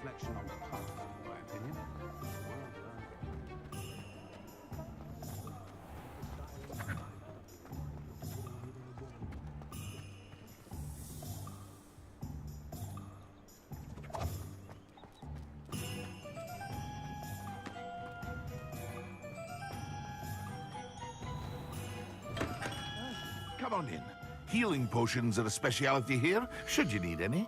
reflection on the past, in my opinion. Come on in. Healing potions are a speciality here, should you need any.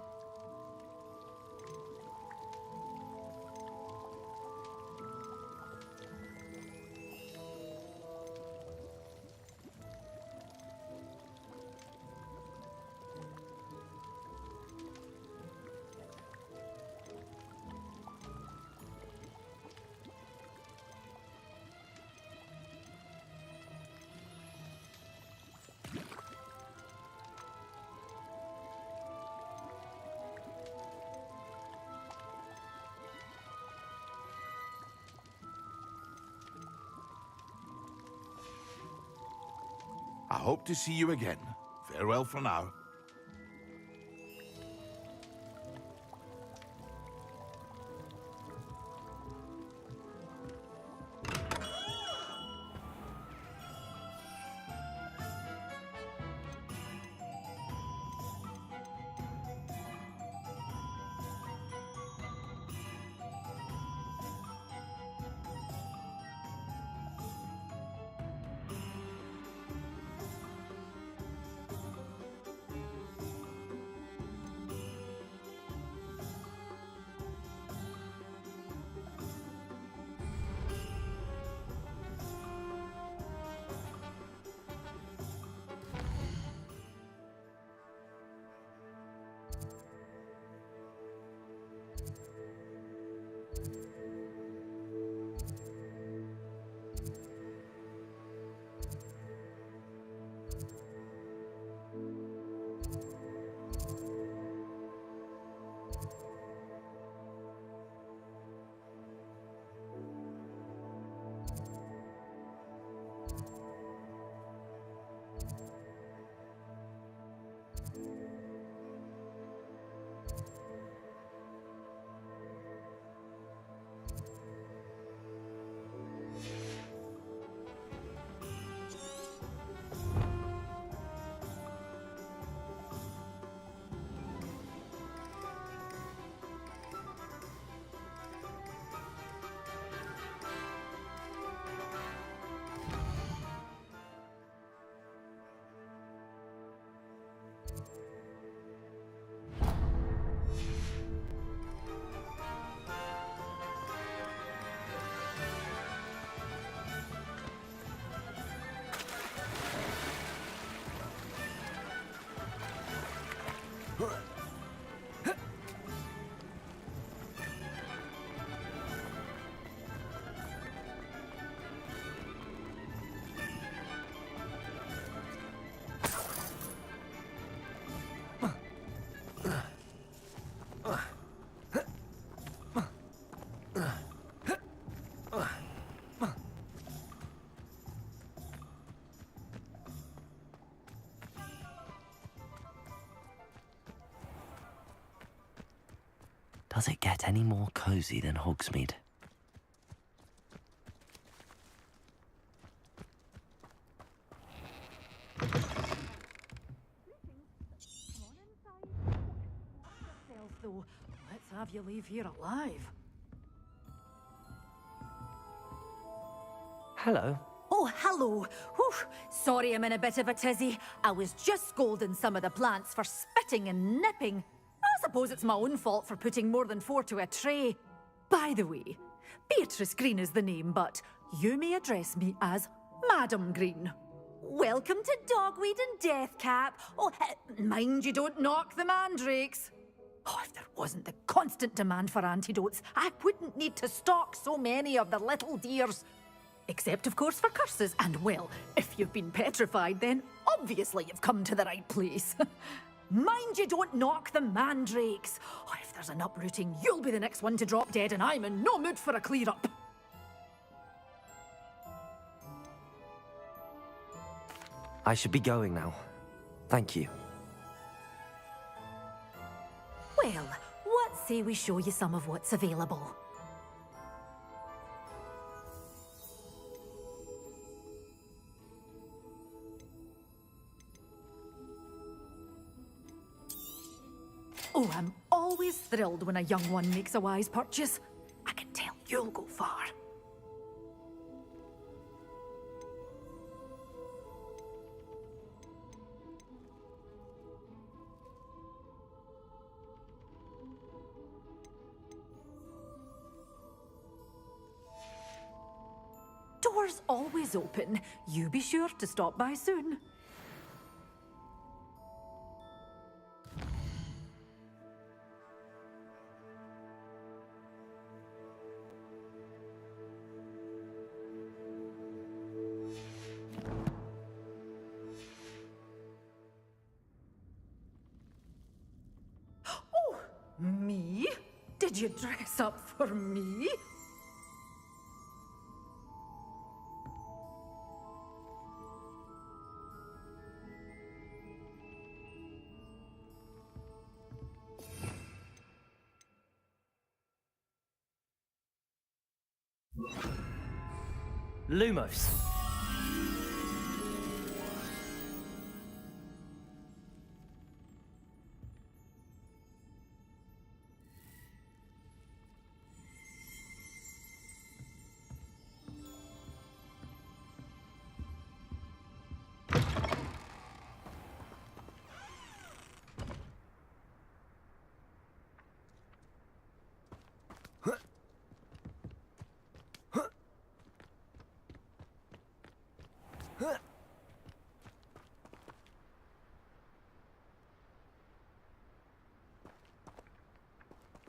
I hope to see you again. Farewell for now. Does it get any more cozy than Hogsmeade? Though, let's have you leave here alive. Hello. Oh, hello. Whew. Sorry I'm in a bit of a tizzy. I was just scolding some of the plants for spitting and nipping. I suppose it's my own fault for putting more than 4 to a tray. By the way, Beatrice Green is the name, but you may address me as Madam Green. Welcome to Dogweed and Deathcap. Oh, mind you don't knock the mandrakes. Oh, if there wasn't the constant demand for antidotes, I wouldn't need to stock so many of the little dears. Except, of course, for curses. And, well, if you've been petrified, then obviously you've come to the right place. Mind you don't knock the mandrakes. Oh, if there's an uprooting, you'll be the next one to drop dead, and I'm in no mood for a clear-up. I should be going now. Thank you. Well, what's say we show you some of what's available? Oh, I'm always thrilled when a young one makes a wise purchase. I can tell you'll go far. Doors always open. You be sure to stop by soon. Oh, me? Did you dress up for me? Lumos.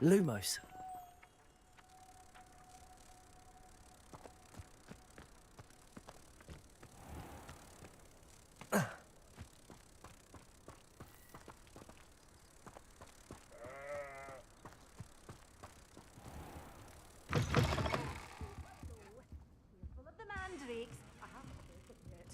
Lumos. Full of the mandrakes. I haven't opened yet.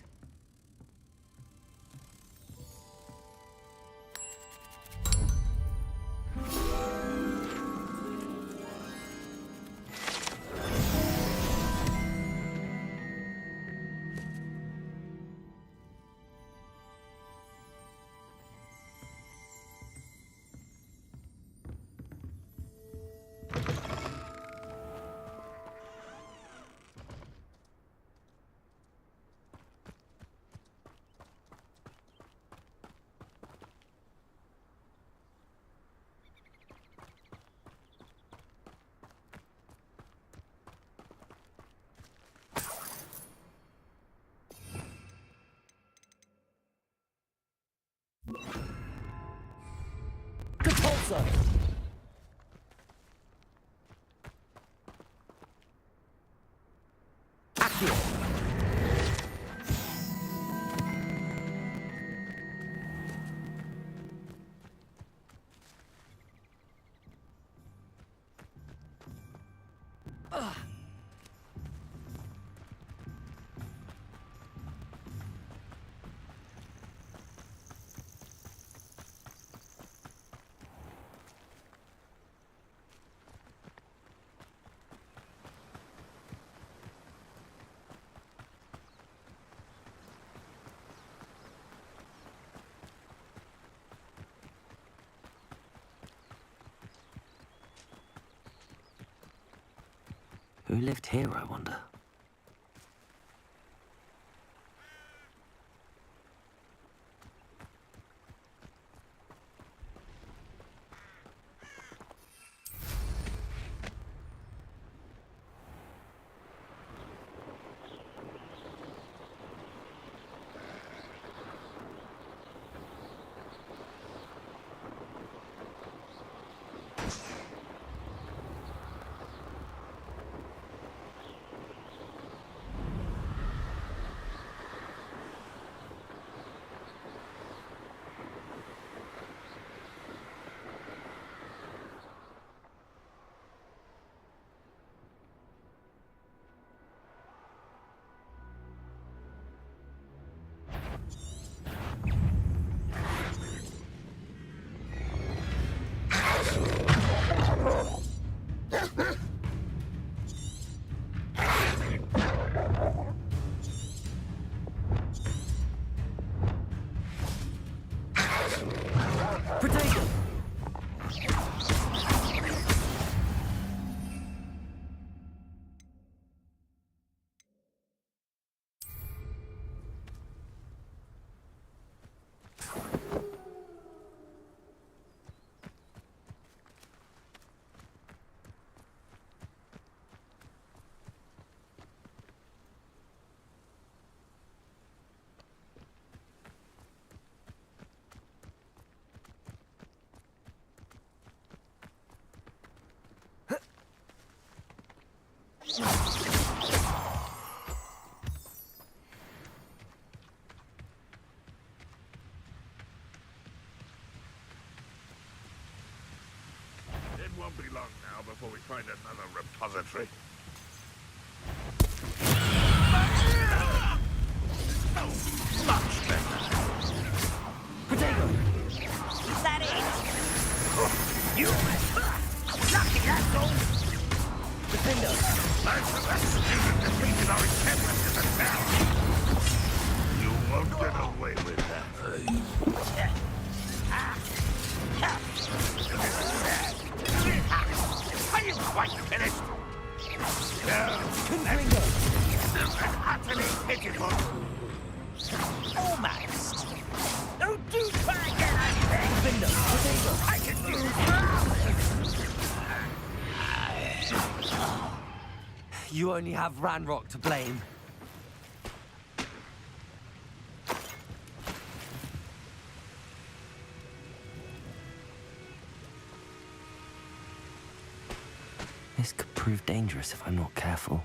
Repulsor. Accio. Who lived here, I wonder? It won't be long now before we find another repository. Oh, much better. Potato! Is that it? You lucky, that's all. Defender! That student defeated our encampment in the tower. You won't get away with that. Are you quite finished? Confringo! Utterly pitiful. Almost. Oh, do try again, I beg. Defender! Potato! I can do it. You only have Ranrock to blame. This could prove dangerous if I'm not careful.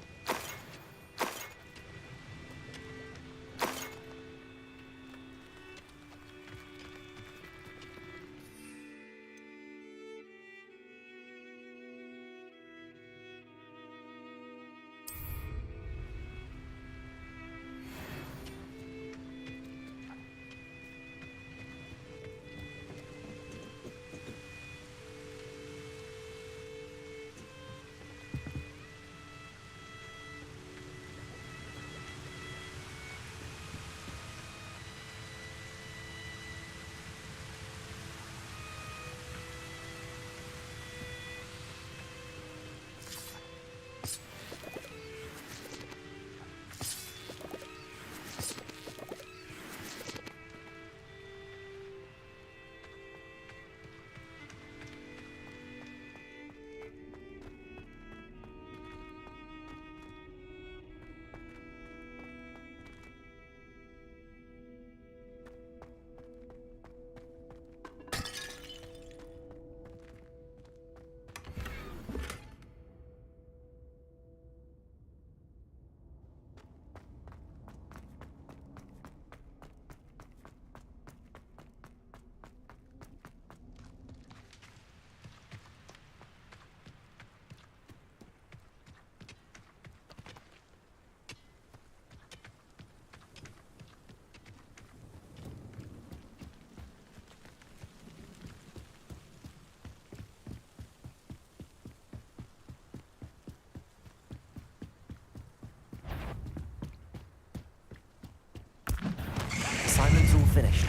Assignment's all finished.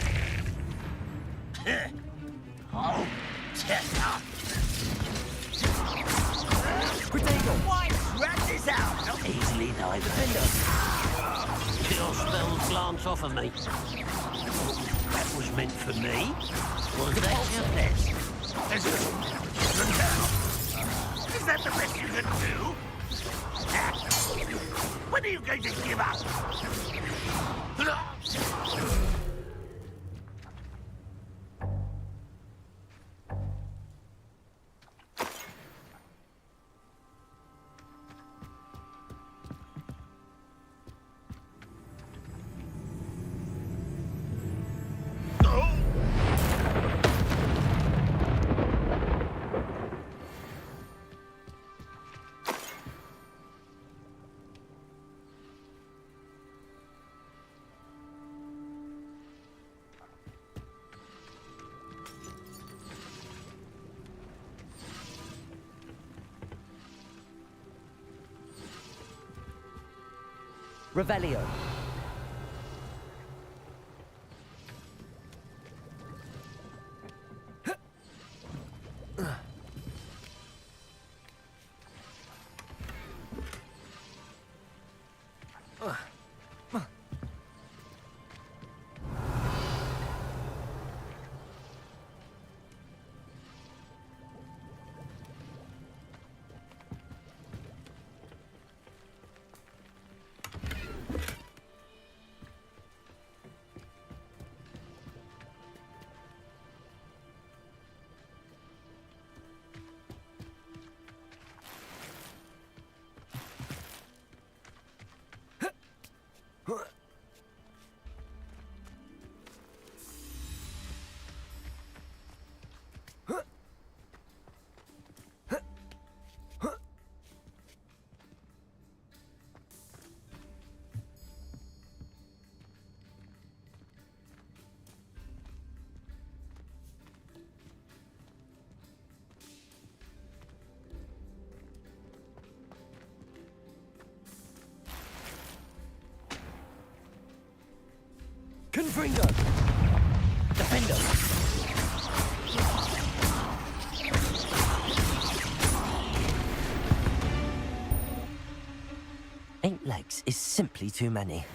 Oh, test up. Potato! Why rat this out? Not easily, neither. Defender! Kill spells glance off of me. That was meant for me. Was that your best? Is that the best you can do? When are you going to give up? Revelio. Fringo! Defender! Eight legs is simply too many.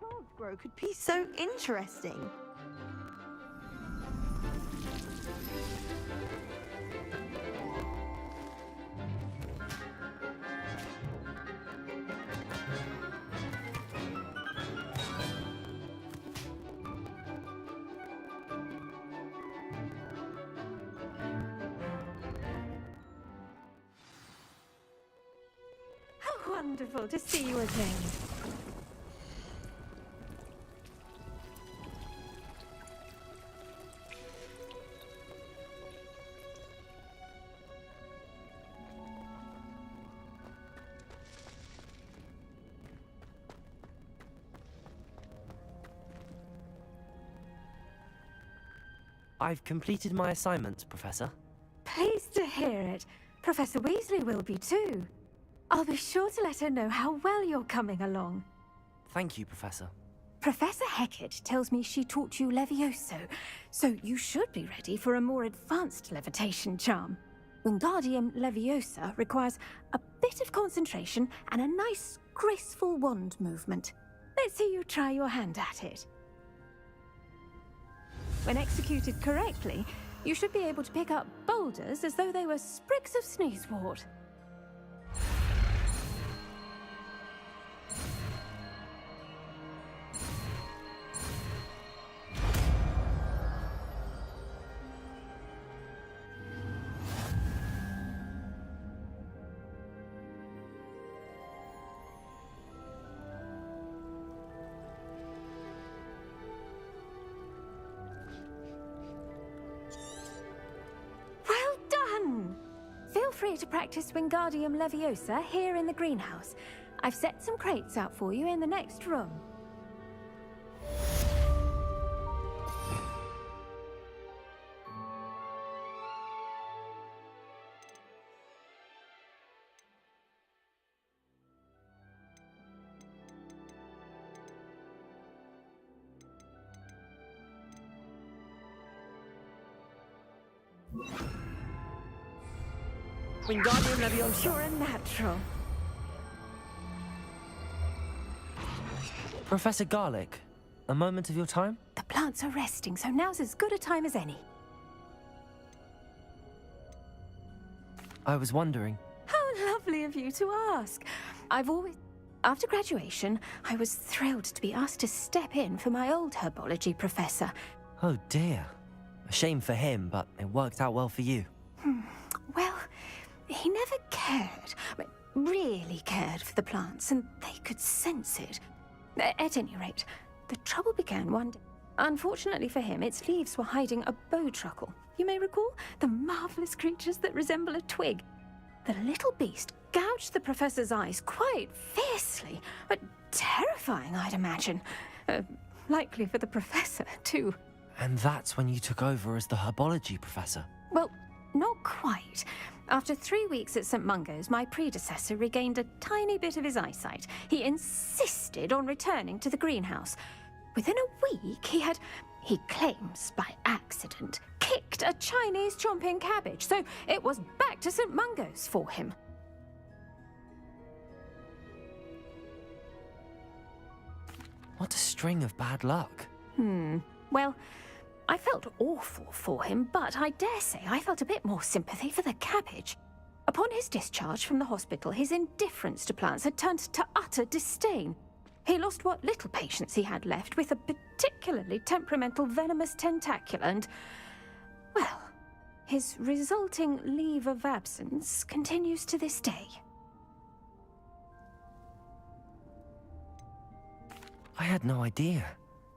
Plants grow could be so interesting. wonderful to see you again. I've completed my assignment, Professor. Pleased to hear it. Professor Weasley will be too. I'll be sure to let her know how well you're coming along. Thank you, Professor. Professor Hecat tells me she taught you Levioso, so you should be ready for a more advanced levitation charm. Wingardium Leviosa requires a bit of concentration and a nice, graceful wand movement. Let's see you try your hand at it. When executed correctly, you should be able to pick up boulders as though they were sprigs of sneezewort. Feel free to practice Wingardium Leviosa here in the greenhouse. I've set some crates out for you in the next room. Wingardium Leviosa. You're a natural. Professor Garlick, a moment of your time? The plants are resting, so now's as good a time as any. I was wondering. How lovely of you to ask. After graduation, I was thrilled to be asked to step in for my old herbology professor. Oh dear. A shame for him, but it worked out well for you. Well, he never cared, really cared for the plants, and they could sense it. At any rate, the trouble began one day. Unfortunately for him, its leaves were hiding a bowtruckle. You may recall the marvelous creatures that resemble a twig. The little beast gouged the professor's eyes quite fiercely, but terrifying, I'd imagine. Likely for the professor, too. And that's when you took over as the herbology professor? Well, not quite. After 3 weeks at St. Mungo's, my predecessor regained a tiny bit of his eyesight. He insisted on returning to the greenhouse. Within a week, he claims by accident, kicked a Chinese chomping cabbage, so it was back to St. Mungo's for him. What a string of bad luck. Well, I felt awful for him, but I dare say I felt a bit more sympathy for the cabbage. Upon his discharge from the hospital, his indifference to plants had turned to utter disdain. He lost what little patience he had left with a particularly temperamental venomous tentacula and, well, his resulting leave of absence continues to this day. I had no idea.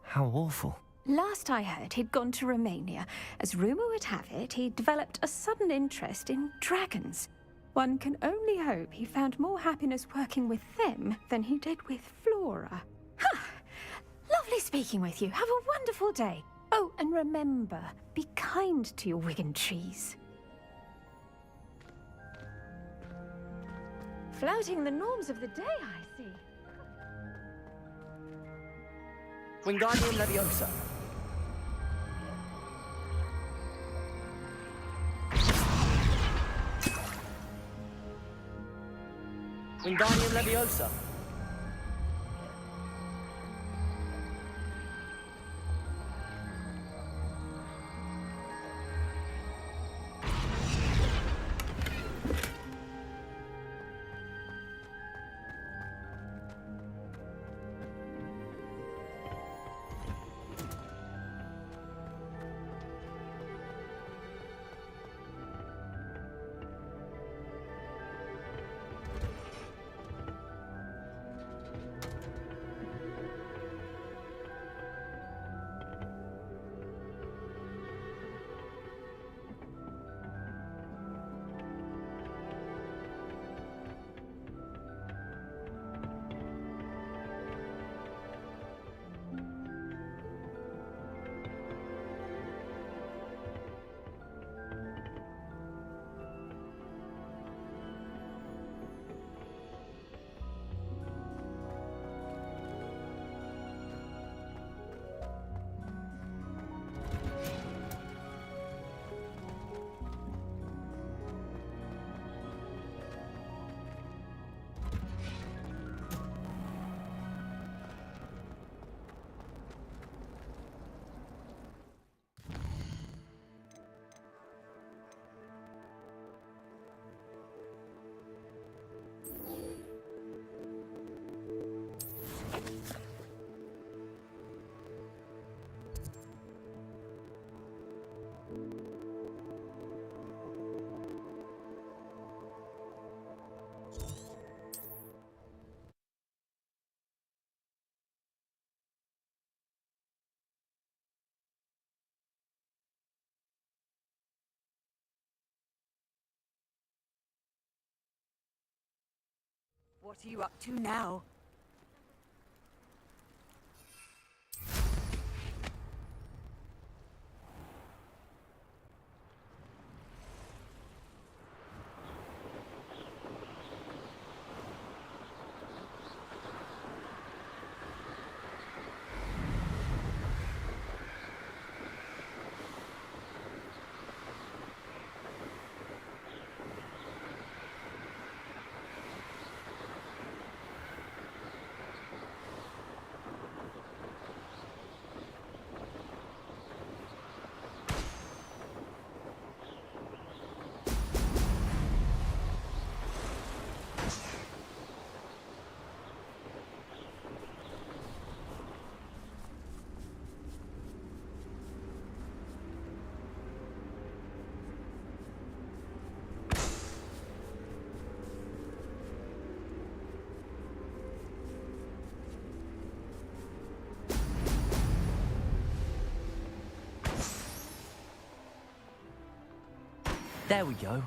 How awful. Last I heard, he'd gone to Romania. As rumour would have it, he'd developed a sudden interest in dragons. One can only hope he found more happiness working with them than he did with Flora. Lovely speaking with you. Have a wonderful day. Oh, and remember, be kind to your Wigan trees. Flouting the norms of the day, I see. Wingardium Leviosa. Wingardium Leviosa. What are you up to now? There we go.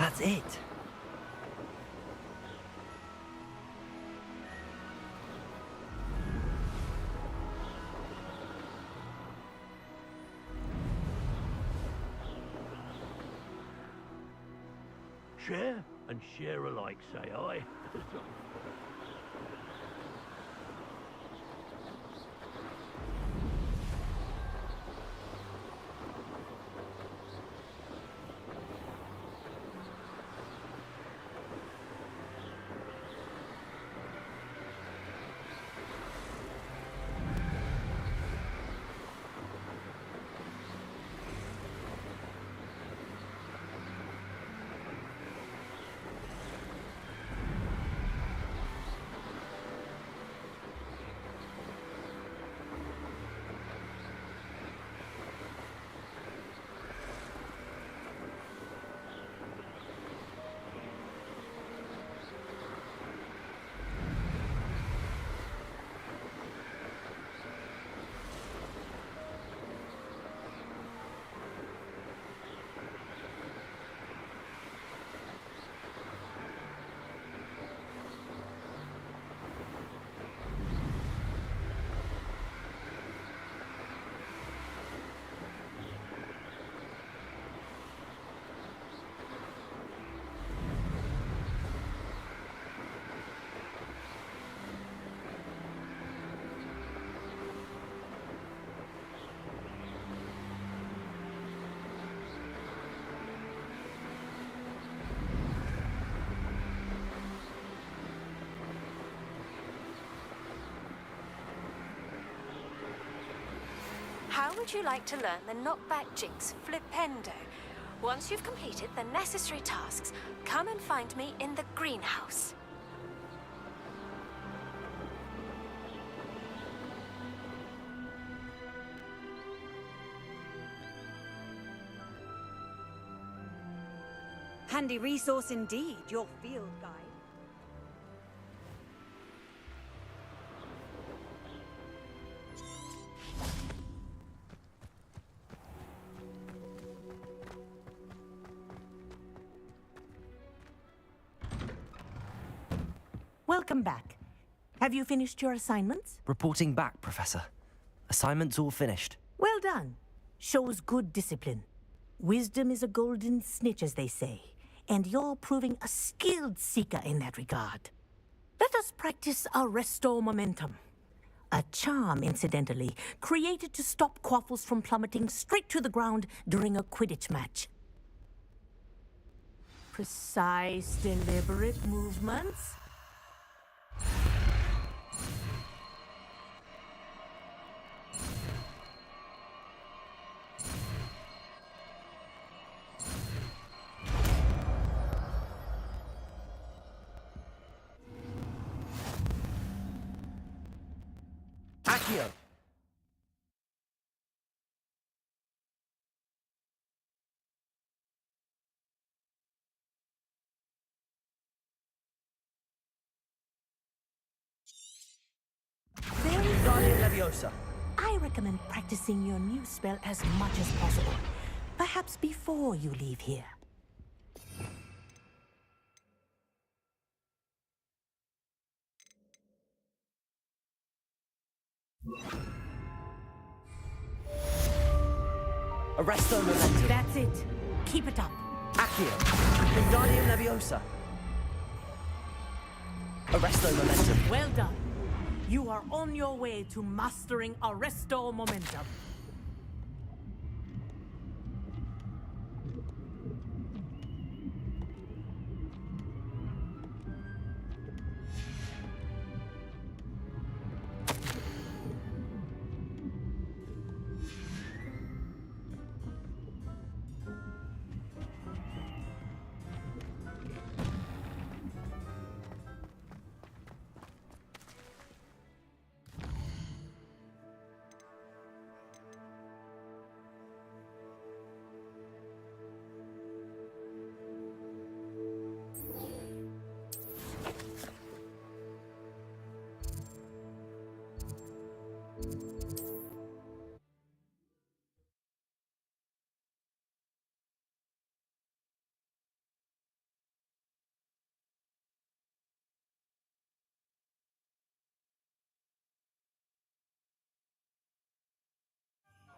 That's it. Share and share alike, say I. How would you like to learn the knockback jinx flipendo? Once you've completed the necessary tasks, come and find me in the greenhouse. Handy resource indeed, your field guide. Welcome back. Have you finished your assignments? Reporting back, Professor. Assignment's all finished. Well done. Shows good discipline. Wisdom is a golden snitch, as they say, and you're proving a skilled seeker in that regard. Let us practice Arresto Momentum. A charm, incidentally, created to stop quaffles from plummeting straight to the ground during a Quidditch match. Precise, deliberate movements. Accio. Wingardium Leviosa. I recommend practicing your new spell as much as possible. Perhaps before you leave here. Arresto Momentum. That's it. Keep it up. Accio. Wingardium Leviosa. Arresto Momentum. Well done. You are on your way to mastering Arresto Momentum.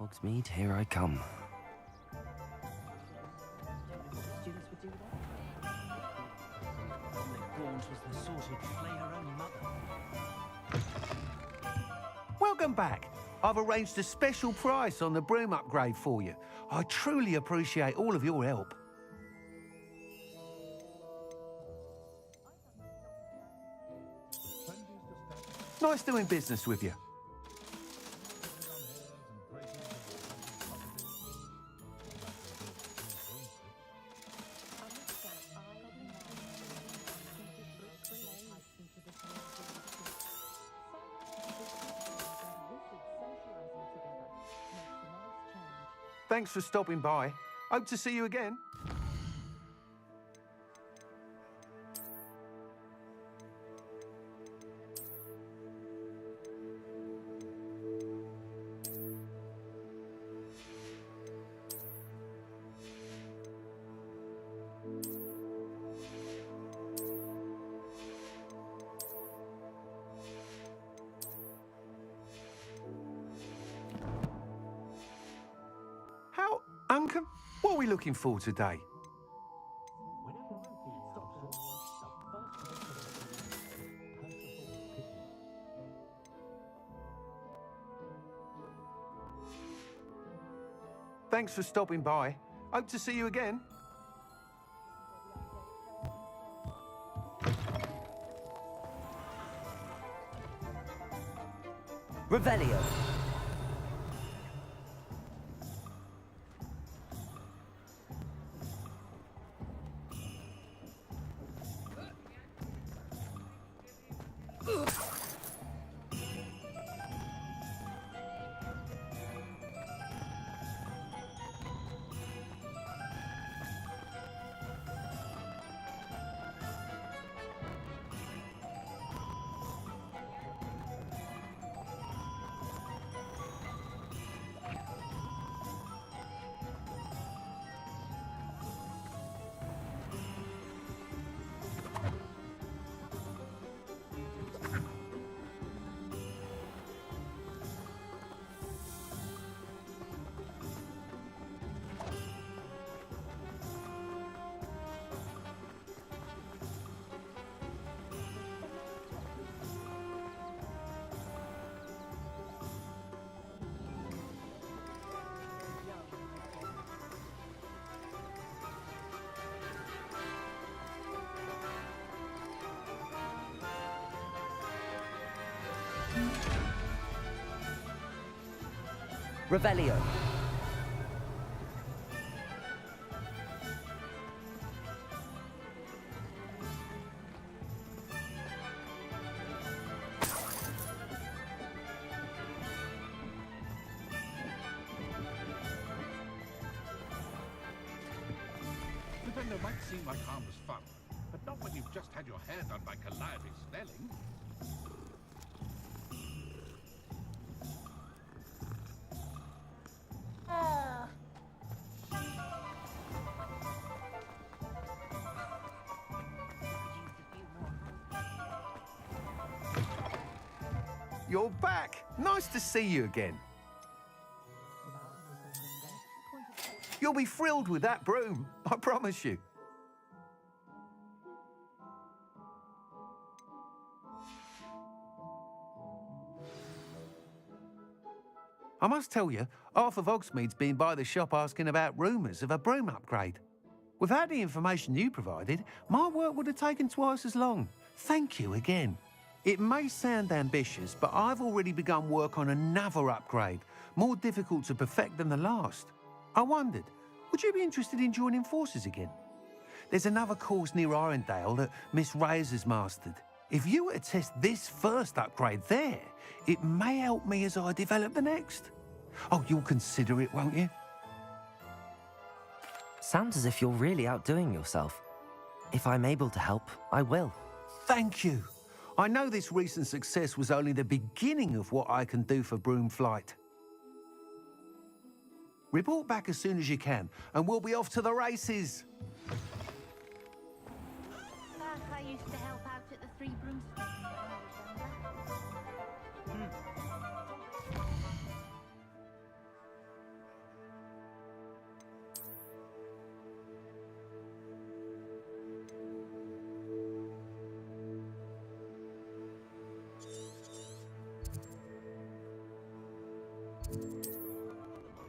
Hogsmeade, here I come. Students would do that. Gaunt was the sort who'd flay her own mother. Welcome back. I've arranged a special price on the broom upgrade for you. I truly appreciate all of your help. Nice doing business with you. Thanks for stopping by. Hope to see you again. Uncle, what are we looking for today? Thanks for stopping by. Hope to see you again. Revelio. Revelio. Nintendo might seem like harmless fun, but not when you've just had your hair done by Calliope Snelling. You're back. Nice to see you again. You'll be thrilled with that broom, I promise you. I must tell you, half of Hogsmeade's been by the shop asking about rumours of a broom upgrade. Without the information you provided, my work would have taken twice as long. Thank you again. It may sound ambitious, but I've already begun work on another upgrade, more difficult to perfect than the last. I wondered, would you be interested in joining forces again? There's another course near Irondale that Miss Reyes has mastered. If you were to test this first upgrade there, it may help me as I develop the next. Oh, you'll consider it, won't you? Sounds as if you're really outdoing yourself. If I'm able to help, I will. Thank you. I know this recent success was only the beginning of what I can do for broom flight. Report back as soon as you can, and we'll be off to the races. I used to help out at the Three Broomsticks when I was younger.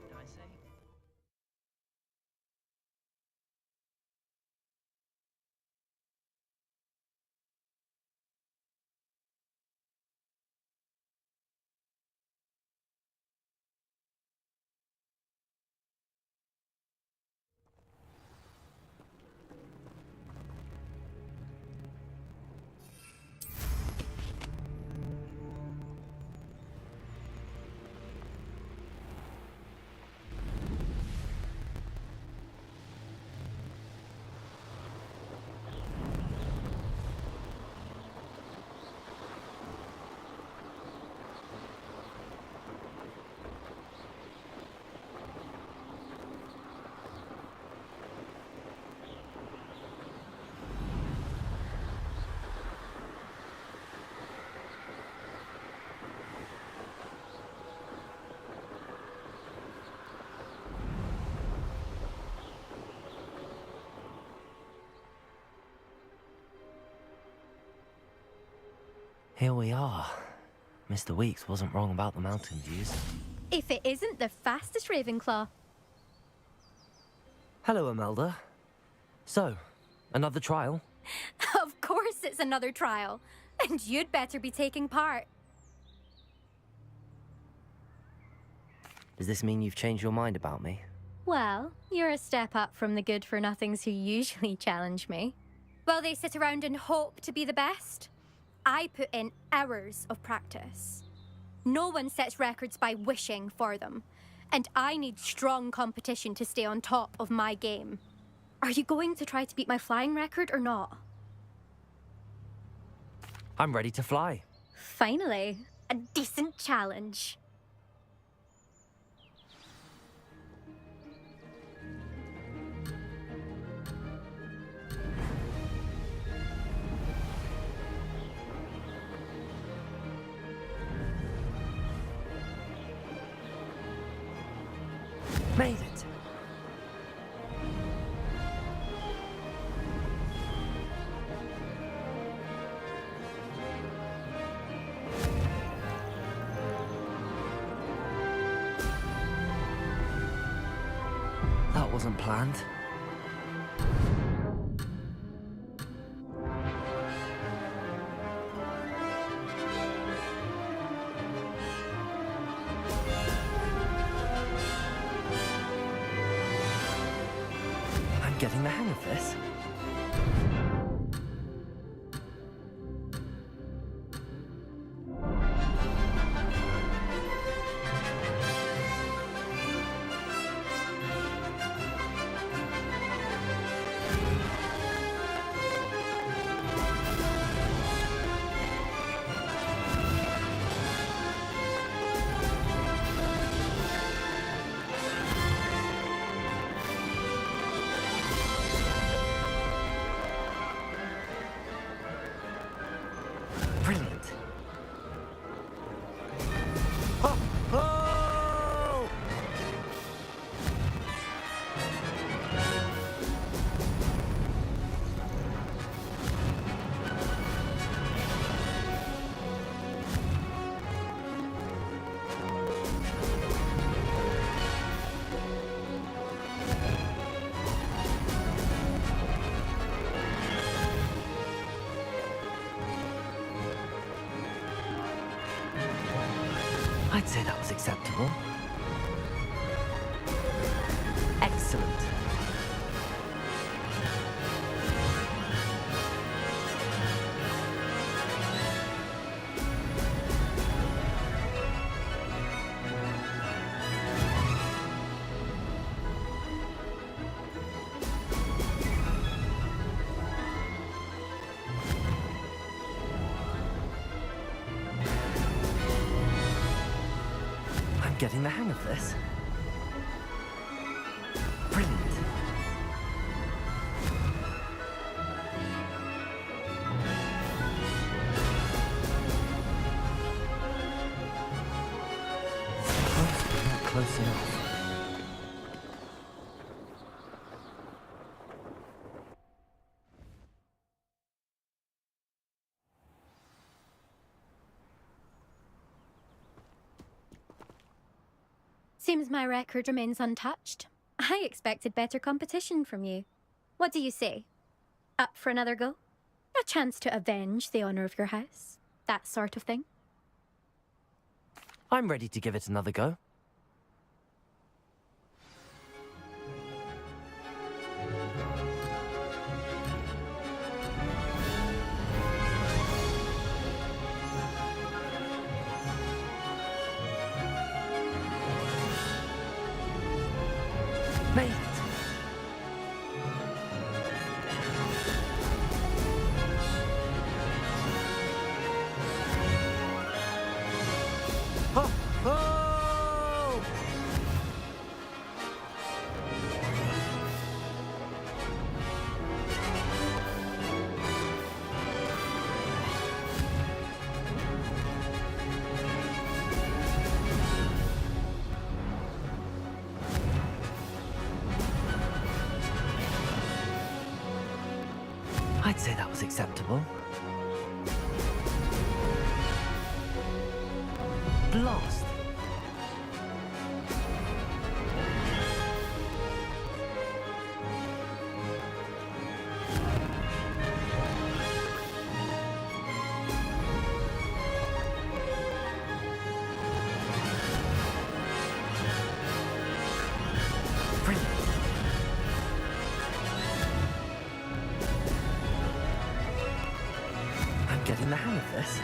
Did I say? Here we are. Mr. Weeks wasn't wrong about the mountain views. If it isn't the fastest Ravenclaw. Hello, Imelda. So, another trial? Of course it's another trial. And you'd better be taking part. Does this mean you've changed your mind about me? Well, you're a step up from the good-for-nothings who usually challenge me. While they sit around and hope to be the best, I put in hours of practice. No one sets records by wishing for them, and I need strong competition to stay on top of my game. Are you going to try to beat my flying record or not? I'm ready to fly. Finally, a decent challenge. Made it! That wasn't planned. getting the hang of this. Brilliant. Oh, oh! I'd say that was acceptable. Excellent. I'm getting the hang of this. Brilliant. Close, but not close enough. Seems my record remains untouched. I expected better competition from you. What do you say? Up for another go? A chance to avenge the honor of your house? That sort of thing? I'm ready to give it another go. Made it. Ho, ho! I'd say that was acceptable. Blast! Brilliant. I'm getting the hang of this.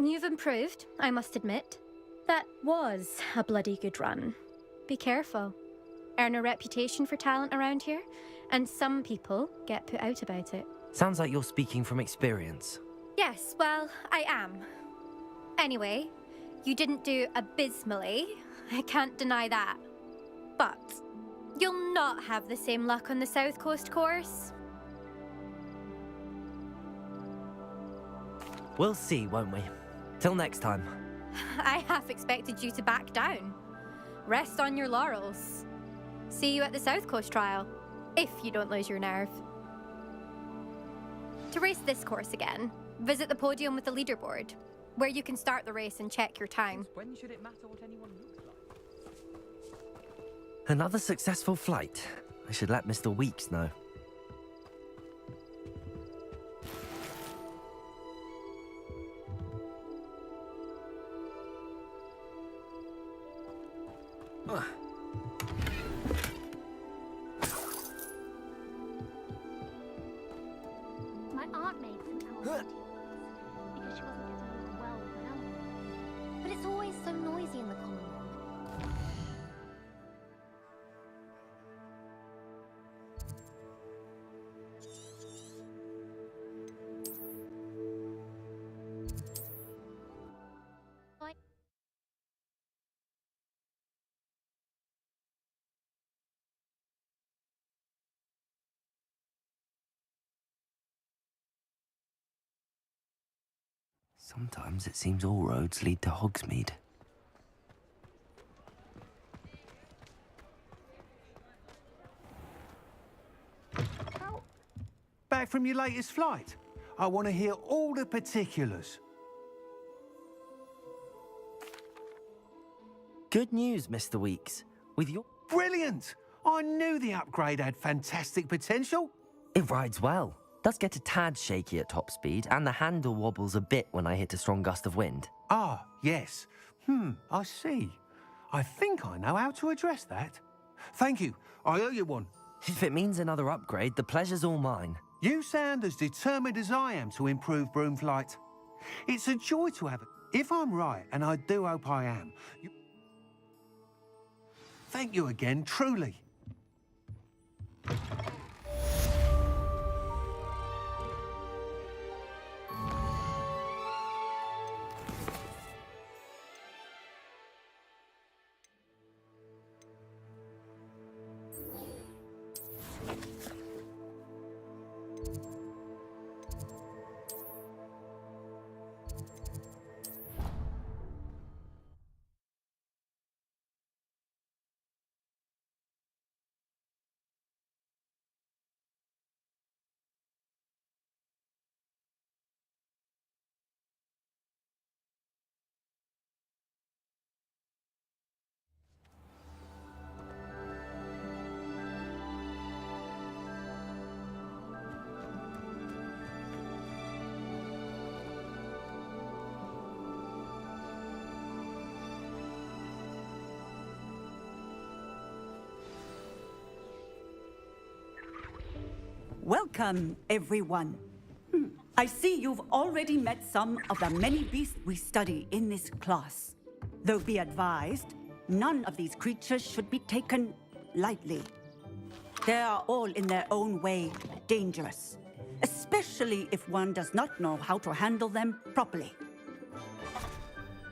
you've improved, I must admit. That was a bloody good run. Be careful. Earn a reputation for talent around here, and some people get put out about it. Sounds like you're speaking from experience. Yes, well, I am. Anyway, you didn't do abysmally. I can't deny that. But you'll not have the same luck on the South Coast course. We'll see, won't we? Till next time. I half expected you to back down. Rest on your laurels. See you at the South Coast trial, if you don't lose your nerve. To race this course again, visit the podium with the leaderboard, where you can start the race and check your time. When should it matter what anyone looks like? Another successful flight. I should let Mr. Weeks know. My aunt made some elf because she wasn't getting along well with my uncle. But it's always so noisy in the common room. Sometimes it seems all roads lead to Hogsmeade. Back from your latest flight? I want to hear all the particulars. Good news, Mr. Weeks. With your... Brilliant! I knew the upgrade had fantastic potential. It rides well. Does get a tad shaky at top speed, and the handle wobbles a bit when I hit a strong gust of wind. Ah, yes. I see. I think I know how to address that. Thank you. I owe you one. If it means another upgrade, the pleasure's all mine. You sound as determined as I am to improve broom flight. It's a joy to have it. If I'm right, and I do hope I am. Thank you again, truly. Welcome, everyone. I see you've already met some of the many beasts we study in this class. Though be advised, none of these creatures should be taken lightly. They are all in their own way dangerous, especially if one does not know how to handle them properly.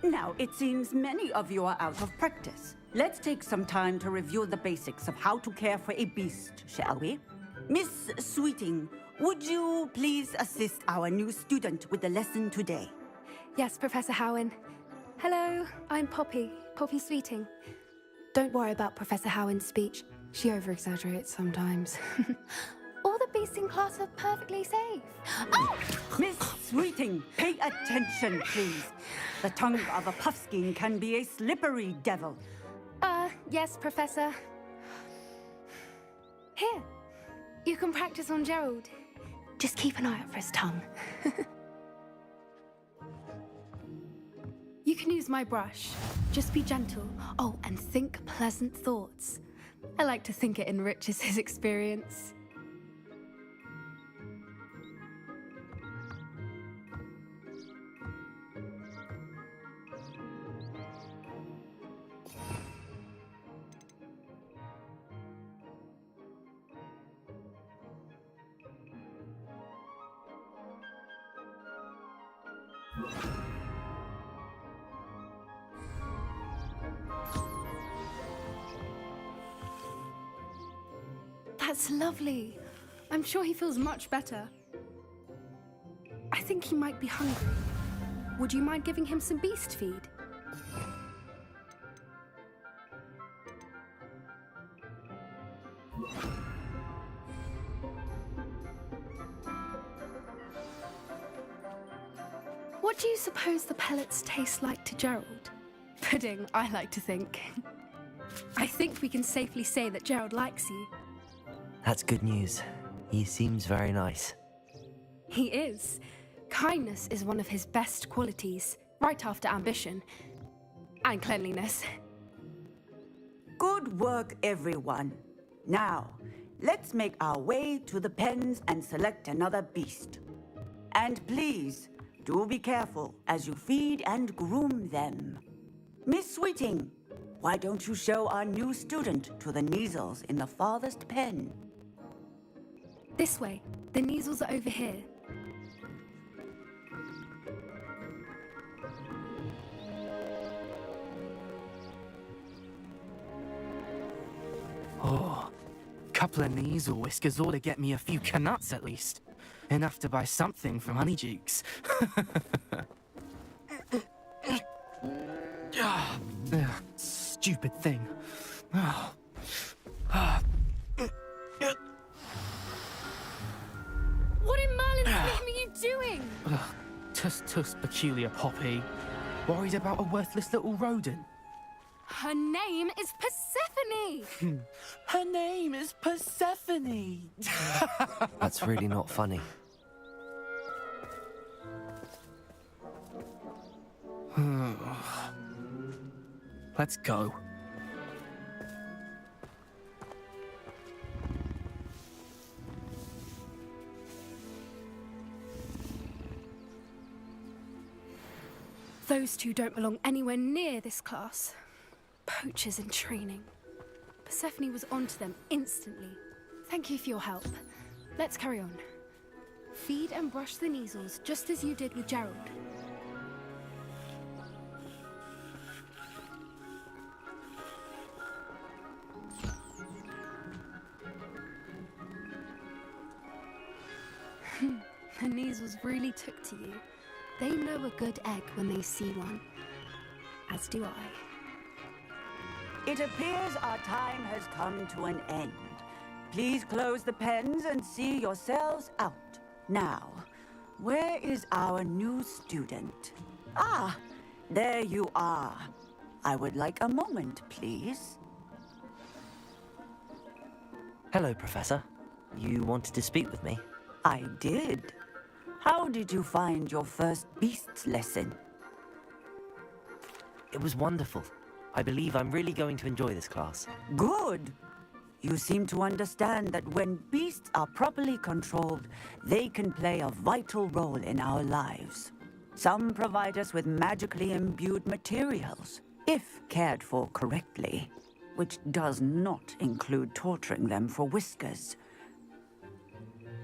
Now, it seems many of you are out of practice. Let's take some time to review the basics of how to care for a beast, shall we? Miss Sweeting, would you please assist our new student with the lesson today? Yes, Professor Howen. Hello, I'm Poppy Sweeting. Don't worry about Professor Howen's speech. She over-exaggerates sometimes. All the beasts in class are perfectly safe. Oh! Miss Sweeting, pay attention, please. The tongue of a puffskein can be a slippery devil. Yes, Professor. Here, you can practice on Gerald. Just keep an eye out for his tongue. You can use my brush. Just be gentle. Oh, and think pleasant thoughts. I like to think it enriches his experience. That's lovely. I'm sure he feels much better. I think he might be hungry. Would you mind giving him some beast feed? What do you suppose the pellets taste like to Gerald? Pudding, I like to think. I think we can safely say that Gerald likes you. That's good news. He seems very nice. He is. Kindness is one of his best qualities, right after ambition. And cleanliness. Good work, everyone. Now, let's make our way to the pens and select another beast. And please, do be careful as you feed and groom them. Miss Sweeting, why don't you show our new student to the Neasels in the farthest pen? This way. The Neasels are over here. Oh, couple of Neasel whiskers ought to get me a few canuts at least. Enough to buy something from Honeydukes. Stupid thing. What in Merlin's name are you doing? Tuss, peculiar Poppy. Worried about a worthless little rodent. Her name is Persephone! Her name is Persephone! That's really not funny. Let's go. Those two don't belong anywhere near this class. Poachers in training. Persephone was onto them instantly. Thank you for your help. Let's carry on. Feed and brush the Neasels just as you did with Gerald. The Neasels really took to you. They know a good egg when they see one. As do I. It appears our time has come to an end. Please close the pens and see yourselves out. Now, where is our new student? Ah, there you are. I would like a moment, please. Hello, Professor. You wanted to speak with me? I did. How did you find your first beasts lesson? It was wonderful. I believe I'm really going to enjoy this class. Good. You seem to understand that when beasts are properly controlled, they can play a vital role in our lives. Some provide us with magically imbued materials, if cared for correctly, which does not include torturing them for whiskers.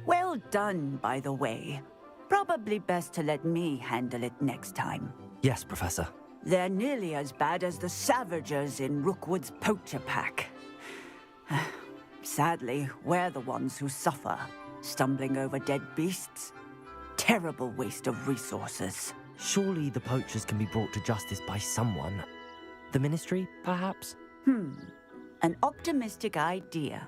Well done, by the way. Probably best to let me handle it next time. Yes, Professor. They're nearly as bad as the Savagers in Rookwood's poacher pack. Sadly, we're the ones who suffer, stumbling over dead beasts. Terrible waste of resources. Surely the poachers can be brought to justice by someone. The Ministry, perhaps? An optimistic idea.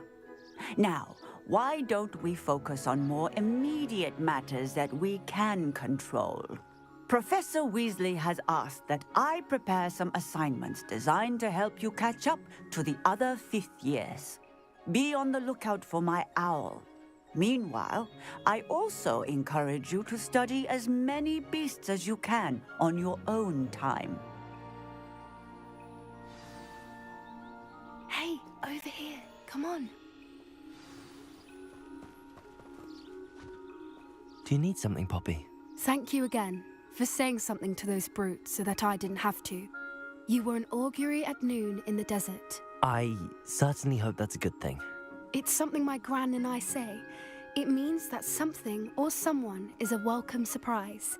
Now, why don't we focus on more immediate matters that we can control? Professor Weasley has asked that I prepare some assignments designed to help you catch up to the other 5th years. Be on the lookout for my owl. Meanwhile, I also encourage you to study as many beasts as you can on your own time. Hey, over here. Come on. Do you need something, Poppy? Thank you again for saying something to those brutes so that I didn't have to. You were an augury at noon in the desert. I certainly hope that's a good thing. It's something my gran and I say. It means that something or someone is a welcome surprise.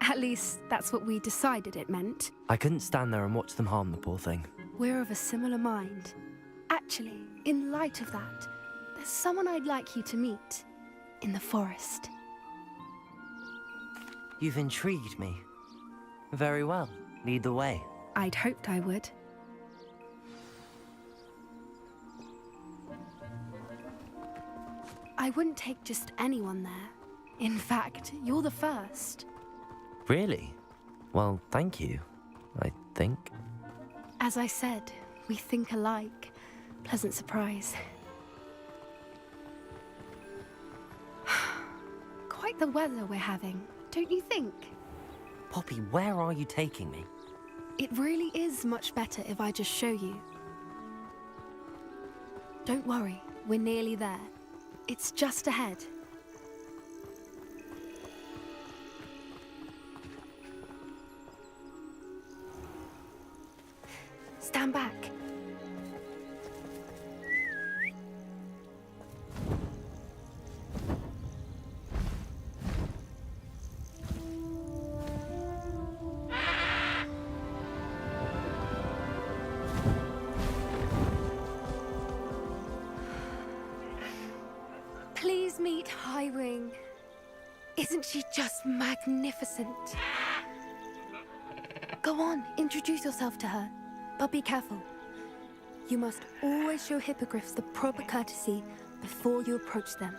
At least, that's what we decided it meant. I couldn't stand there and watch them harm the poor thing. We're of a similar mind. Actually, in light of that, there's someone I'd like you to meet. In the forest. You've intrigued me. Very well. Lead the way. I'd hoped I would. I wouldn't take just anyone there. In fact, you're the first. Really? Well, thank you, I think. As I said, we think alike. Pleasant surprise. Quite the weather we're having, don't you think? Poppy, where are you taking me? It really is much better if I just show you. Don't worry, we're nearly there. It's just ahead. Stand back. Please meet Highwing. Isn't she just magnificent? Go on, introduce yourself to her. But be careful. You must always show hippogriffs the proper courtesy before you approach them.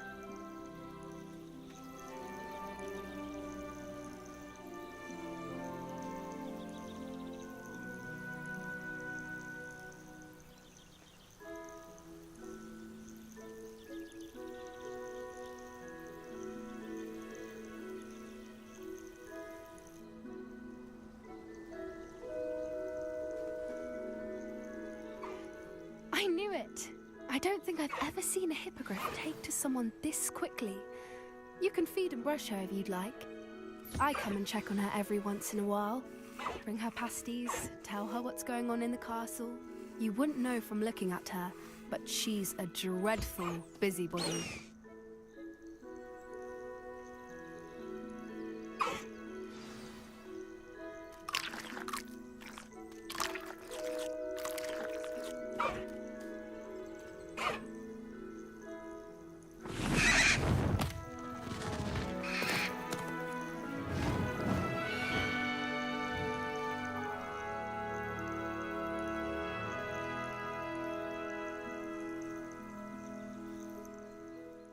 I knew it! I don't think I've ever seen a hippogriff take to someone this quickly. You can feed and brush her if you'd like. I come and check on her every once in a while. Bring her pasties, tell her what's going on in the castle. You wouldn't know from looking at her, but she's a dreadful busybody.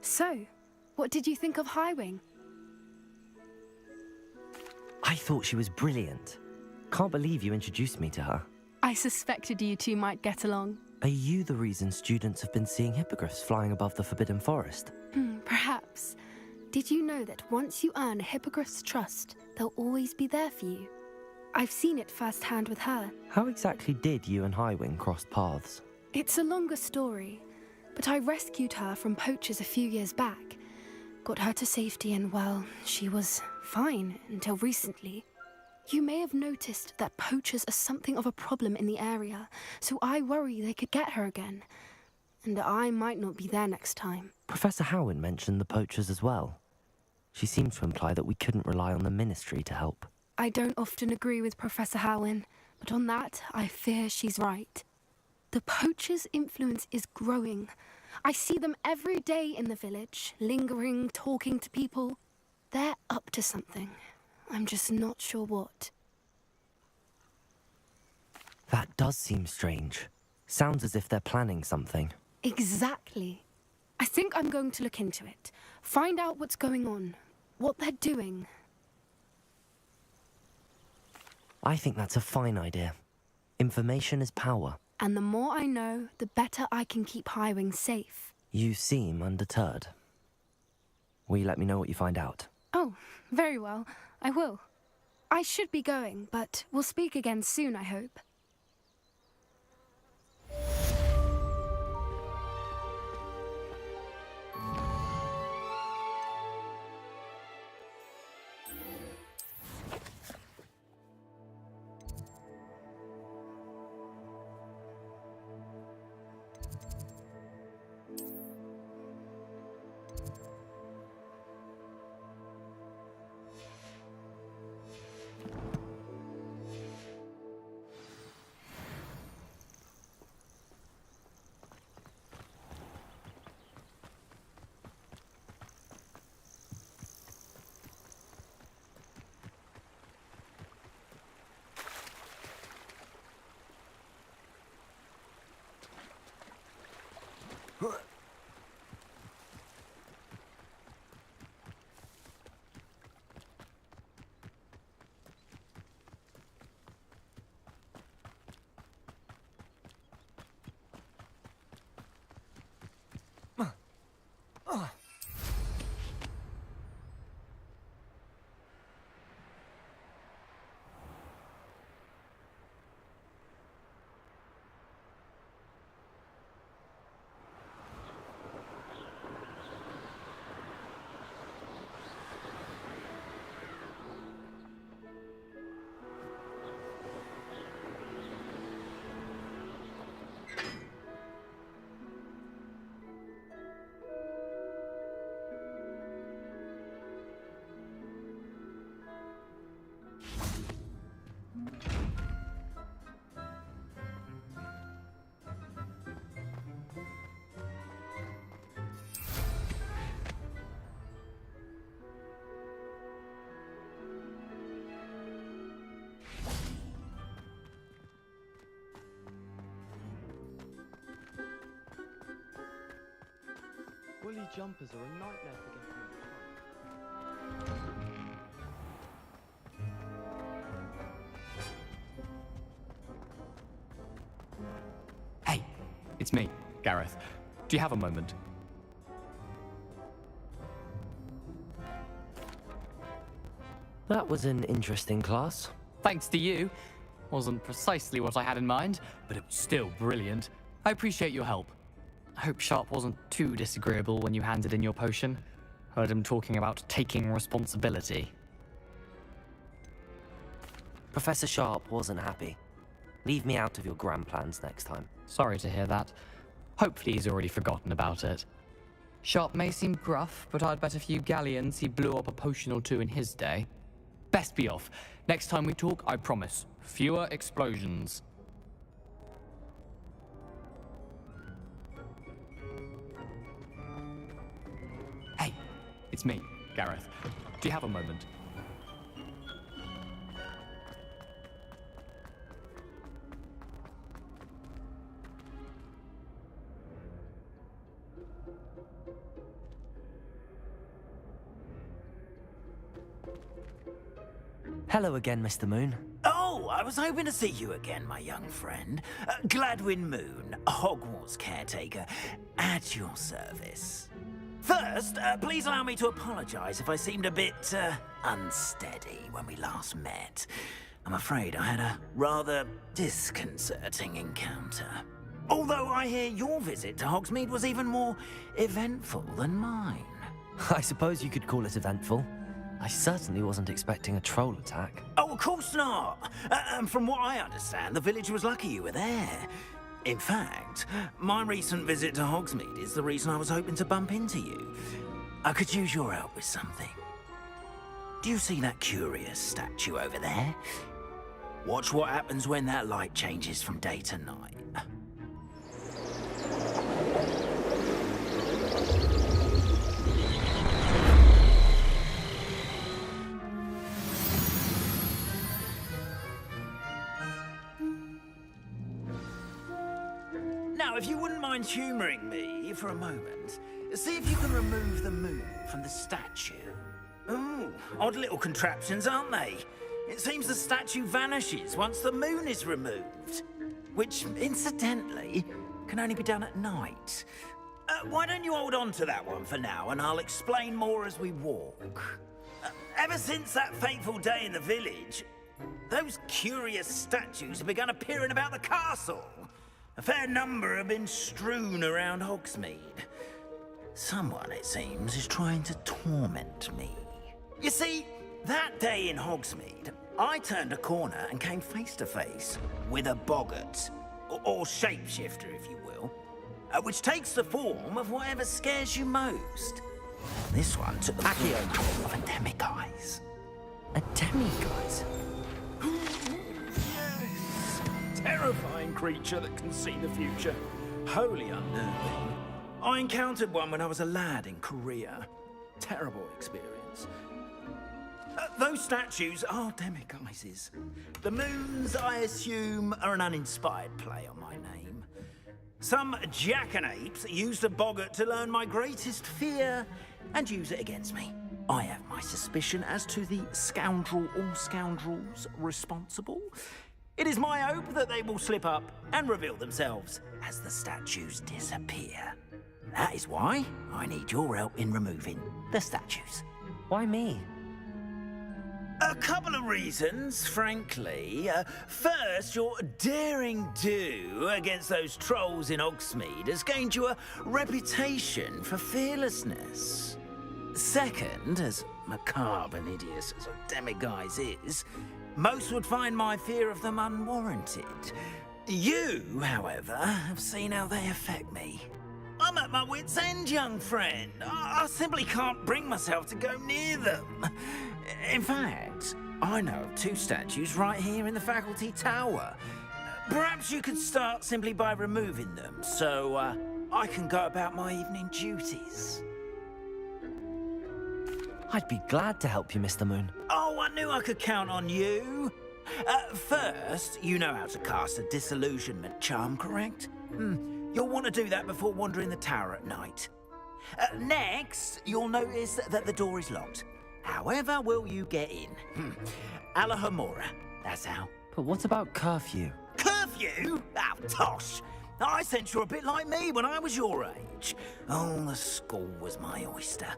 So, what did you think of Highwing? I thought she was brilliant. Can't believe you introduced me to her. I suspected you two might get along. Are you the reason students have been seeing hippogriffs flying above the Forbidden Forest? Perhaps. Did you know that once you earn a hippogriff's trust, they'll always be there for you? I've seen it firsthand with her. How exactly did you and Highwing cross paths? It's a longer story, but I rescued her from poachers a few years back. Got her to safety and, well, she was fine until recently. You may have noticed that poachers are something of a problem in the area, so I worry they could get her again. And I might not be there next time. Professor Howin mentioned the poachers as well. She seemed to imply that we couldn't rely on the Ministry to help. I don't often agree with Professor Howin, but on that, I fear she's right. The poachers' influence is growing. I see them every day in the village, lingering, talking to people. They're up to something. I'm just not sure what. That does seem strange. Sounds as if they're planning something. Exactly. I think I'm going to look into it. Find out what's going on, what they're doing. I think that's a fine idea. Information is power. And the more I know, the better I can keep Highwing safe. You seem undeterred. Will you let me know what you find out? Oh, very well. I will. I should be going, but we'll speak again soon, I hope. Woolly jumpers are a nightmare for getting Hey, it's me, Gareth. Do you have a moment? That was an interesting class. Thanks to you. Wasn't precisely what I had in mind, but it was still brilliant. I appreciate your help. I hope Sharp wasn't too disagreeable when you handed in your potion. Heard him talking about taking responsibility. Professor Sharp wasn't happy. Leave me out of your grand plans next time. Sorry to hear that. Hopefully he's already forgotten about it. Sharp may seem gruff, but I'd bet a few galleons he blew up a potion or two in his day. Best be off. Next time we talk, I promise. Fewer explosions. Hey, it's me, Gareth. Do you have a moment? Hello again, Mr. Moon. Oh, I was hoping to see you again, my young friend. Gladwin Moon, Hogwarts caretaker, at your service. First, please allow me to apologize if I seemed a bit unsteady when we last met. I'm afraid I had a rather disconcerting encounter. Although I hear your visit to Hogsmeade was even more eventful than mine. I suppose you could call it eventful. I certainly wasn't expecting a troll attack. Oh, of course not. And from what I understand, the village was lucky you were there. In fact, my recent visit to Hogsmeade is the reason I was hoping to bump into you. I could use your help with something. Do you see that curious statue over there? Watch what happens when that light changes from day to night. Now, if you wouldn't mind humouring me for a moment, see if you can remove the moon from the statue. Ooh, odd little contraptions, aren't they? It seems the statue vanishes once the moon is removed. Which, incidentally, can only be done at night. Why don't you hold on to that one for now, and I'll explain more as we walk. Ever since that fateful day in the village, those curious statues have begun appearing about the castle. A fair number have been strewn around Hogsmeade. Someone, it seems, is trying to torment me. You see, that day in Hogsmeade, I turned a corner and came face to face with a boggart, or shapeshifter, if you will, which takes the form of whatever scares you most. This one took the form of a demiguise. A demiguise? Terrifying creature that can see the future. Wholly unnerving. I encountered one when I was a lad in Korea. Terrible experience. Those statues are demiguises. The moons, I assume, are an uninspired play on my name. Some jackanapes used a boggart to learn my greatest fear and use it against me. I have my suspicion as to the scoundrel or scoundrels responsible. It is my hope that they will slip up and reveal themselves as the statues disappear. That is why I need your help in removing the statues. Why me? A couple of reasons, frankly. First, your daring do against those trolls in Hogsmeade has gained you a reputation for fearlessness. Second, as macabre and hideous as a demiguise is, most would find my fear of them unwarranted. You, however, have seen how they affect me. I'm at my wit's end, young friend. I simply can't bring myself to go near them. In fact, I know of 2 statues right here in the faculty tower. Perhaps you could start simply by removing them, so I can go about my evening duties. I'd be glad to help you, Mr. Moon. Oh, I knew I could count on you. First, you know how to cast a disillusionment charm, correct? You'll want to do that before wandering the tower at night. Next, you'll notice that the door is locked. However will you get in? Alahomora, that's how. But what about curfew? Curfew? Oh, tosh. I sense you're a bit like me when I was your age. Oh, the school was my oyster.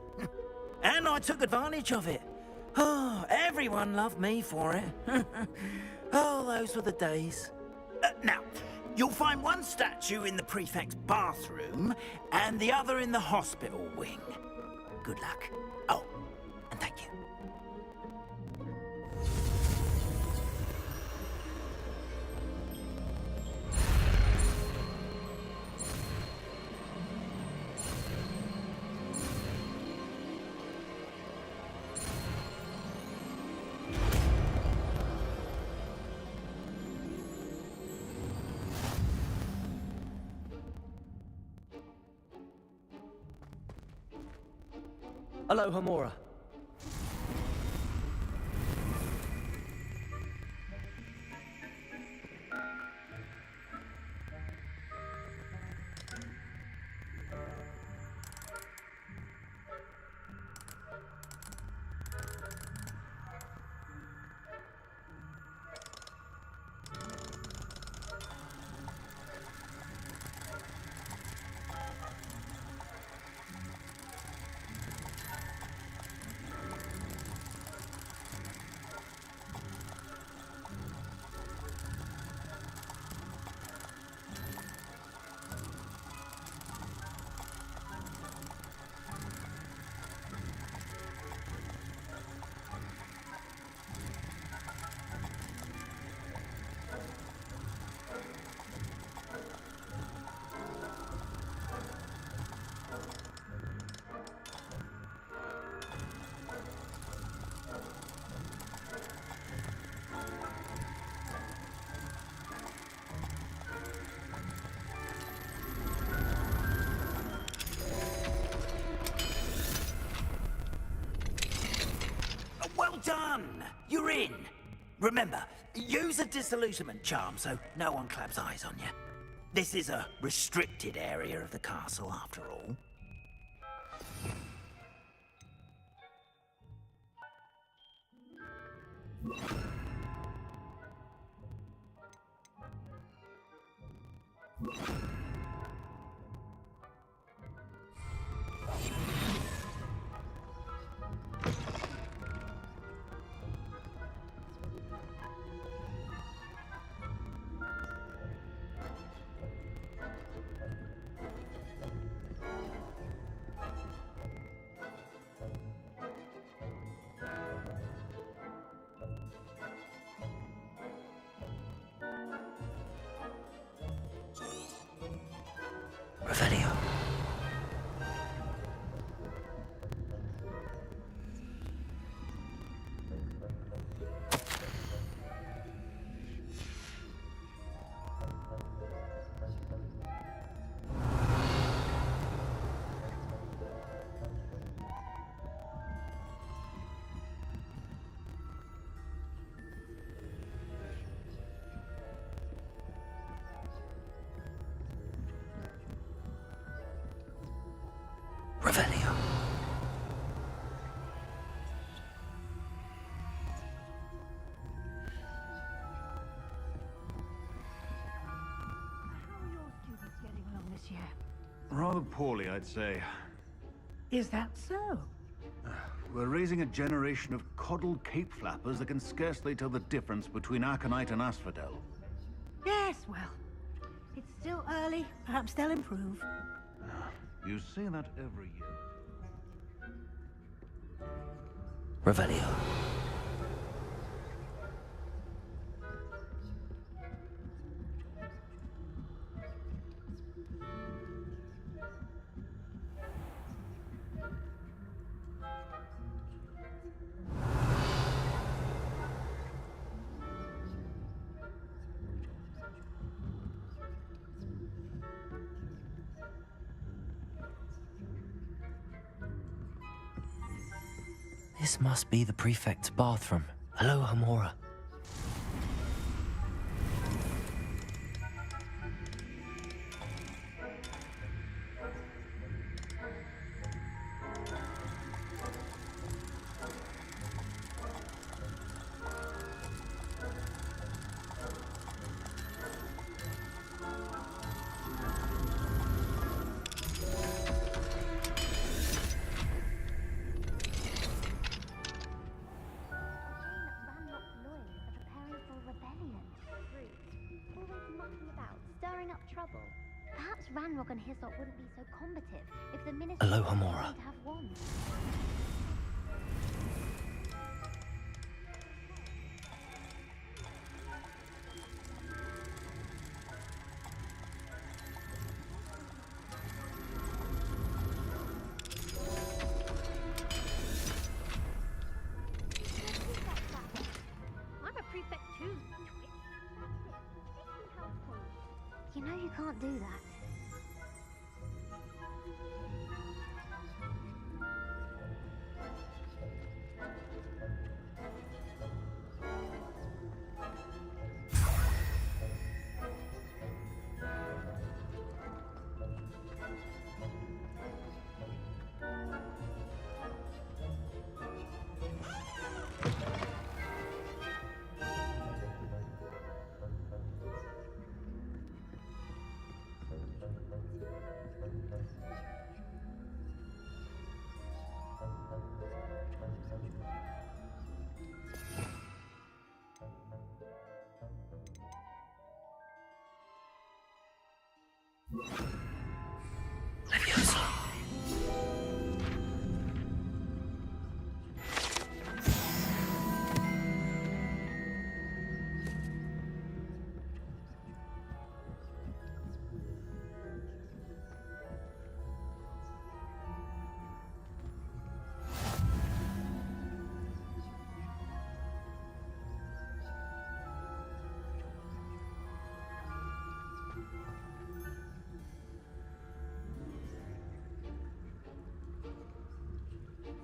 And I took advantage of it. Oh, everyone loved me for it. Oh, those were the days. Now, you'll find one statue in the prefect's bathroom and the other in the hospital wing. Good luck. Oh, and thank you. Alohomora. Well done! You're in! Remember, use a disillusionment charm so no one claps eyes on you. This is a restricted area of the castle, after all. Revelio. Rather poorly, I'd say. Is that so? We're raising a generation of coddled cape flappers that can scarcely tell the difference between aconite and asphodel. Yes, well, it's still early. Perhaps they'll improve. You say that every year. Revelio. This must be the prefect's bathroom. Hello, Hamora. Perhaps Ranrock and Hyssop wouldn't be so combative if the ministry Hello, Hamora. didn't have wands. I'm a prefect too. You know you can't do that.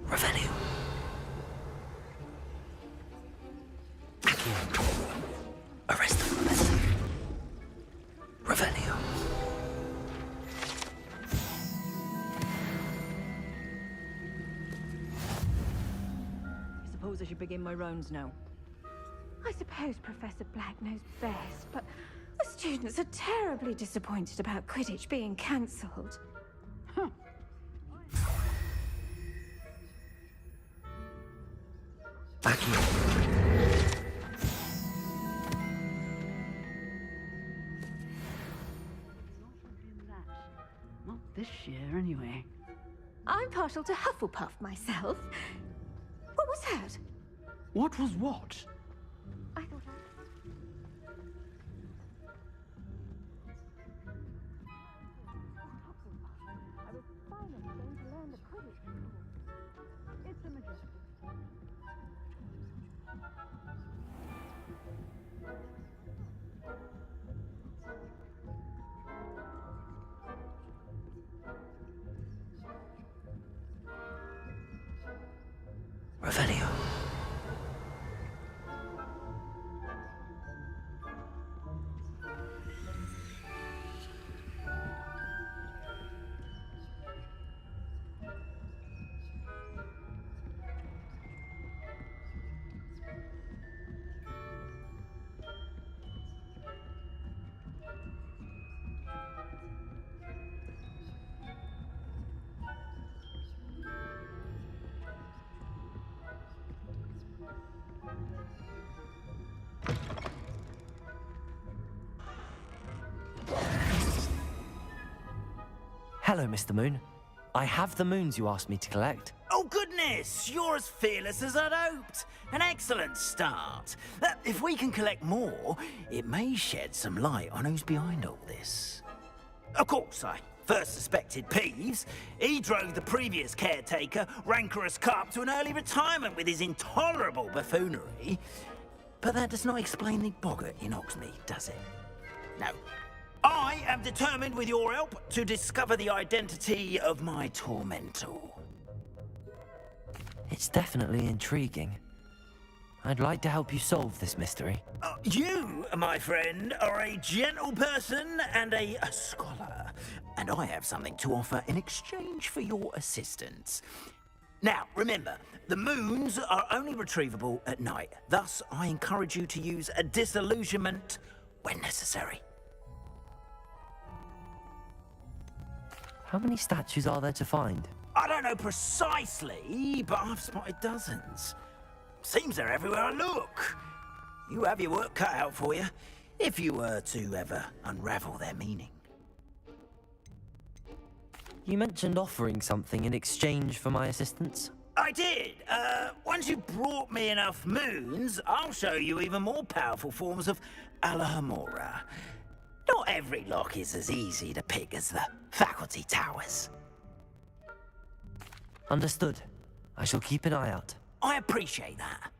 Revelio. Arrest the professor. Revelio. I suppose I should begin my rounds now. I suppose Professor Black knows best, but the students are terribly disappointed about Quidditch being cancelled. Back here. Not this year, anyway. I'm partial to Hufflepuff myself. What was that? What was what? I thought I was finally going to learn the Quidditch school. It's a majestic. Revelio. Hello, Mr. Moon. I have the moons you asked me to collect. Oh, goodness! You're as fearless as I'd hoped. An excellent start. If we can collect more, it may shed some light on who's behind all this. Of course, I first suspected Peeves. He drove the previous caretaker, Rancorous Carp, to an early retirement with his intolerable buffoonery. But that does not explain the boggart in Hogsmeade, does it? No. I am determined, with your help, to discover the identity of my tormentor. It's definitely intriguing. I'd like to help you solve this mystery. You, my friend, are a gentle person and a scholar, and I have something to offer in exchange for your assistance. Now, remember, the moons are only retrievable at night. Thus, I encourage you to use a disillusionment when necessary. How many statues are there to find? I don't know precisely, but I've spotted dozens. Seems they're everywhere I look. You have your work cut out for you, if you were to ever unravel their meaning. You mentioned offering something in exchange for my assistance. I did. Once you've brought me enough moons, I'll show you even more powerful forms of Alohomora. Not every lock is as easy to pick as the faculty towers. Understood. I shall keep an eye out. I appreciate that.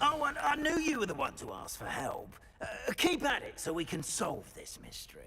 Oh, and I knew you were the one to ask for help. Keep at it so we can solve this mystery.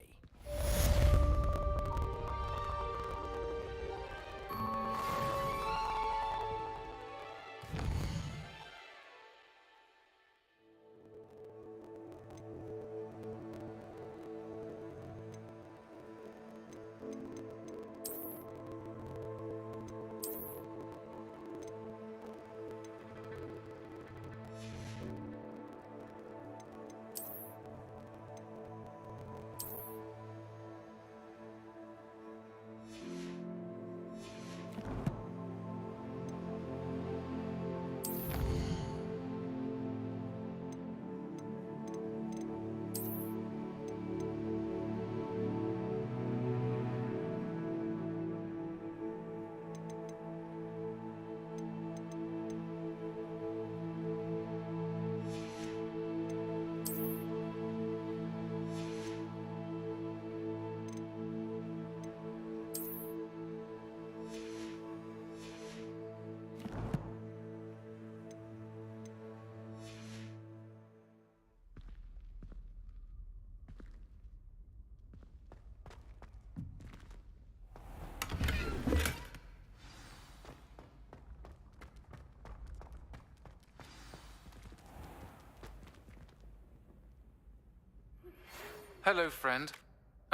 Hello, friend.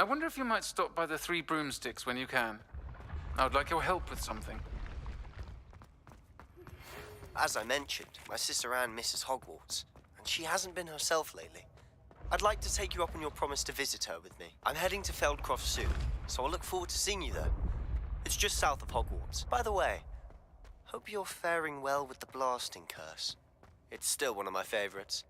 I wonder if you might stop by the Three Broomsticks when you can. I would like your help with something. As I mentioned, my sister Anne misses Hogwarts, and she hasn't been herself lately. I'd like to take you up on your promise to visit her with me. I'm heading to Feldcroft soon, so I'll look forward to seeing you there. It's just south of Hogwarts. By the way, hope you're faring well with the blasting curse. It's still one of my favorites.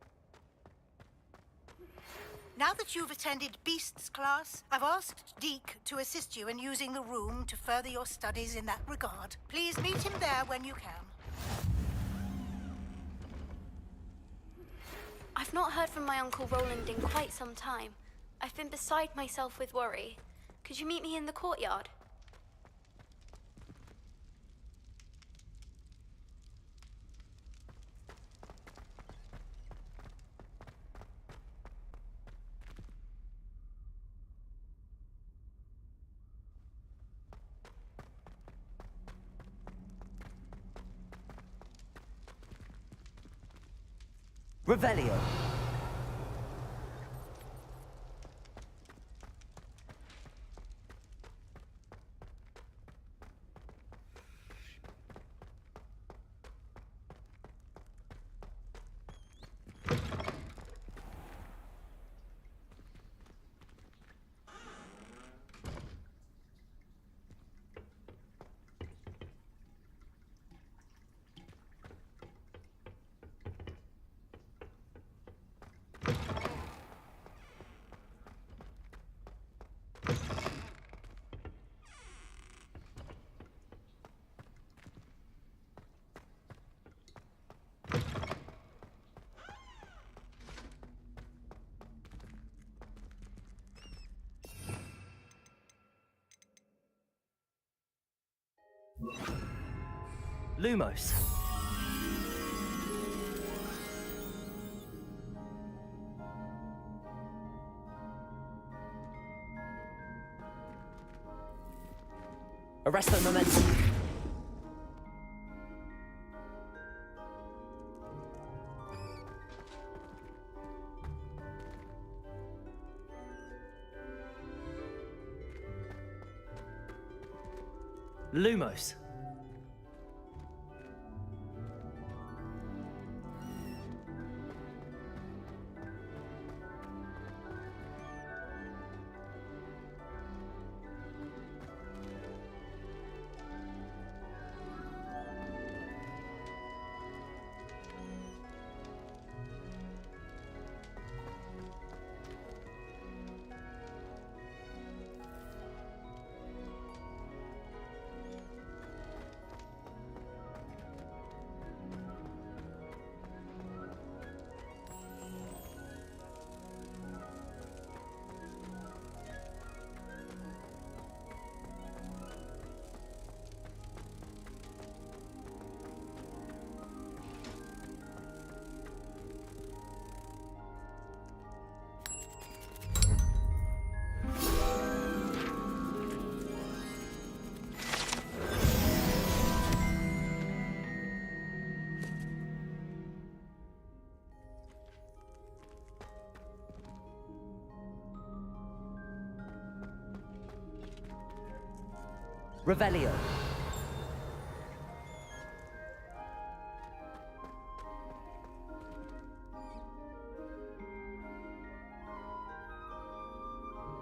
Now that you've attended Beasts class, I've asked Deke to assist you in using the room to further your studies in that regard. Please meet him there when you can. I've not heard from my Uncle Roland in quite some time. I've been beside myself with worry. Could you meet me in the courtyard? Revelio. Lumos. Arresto momentum. Lumos. Revelio.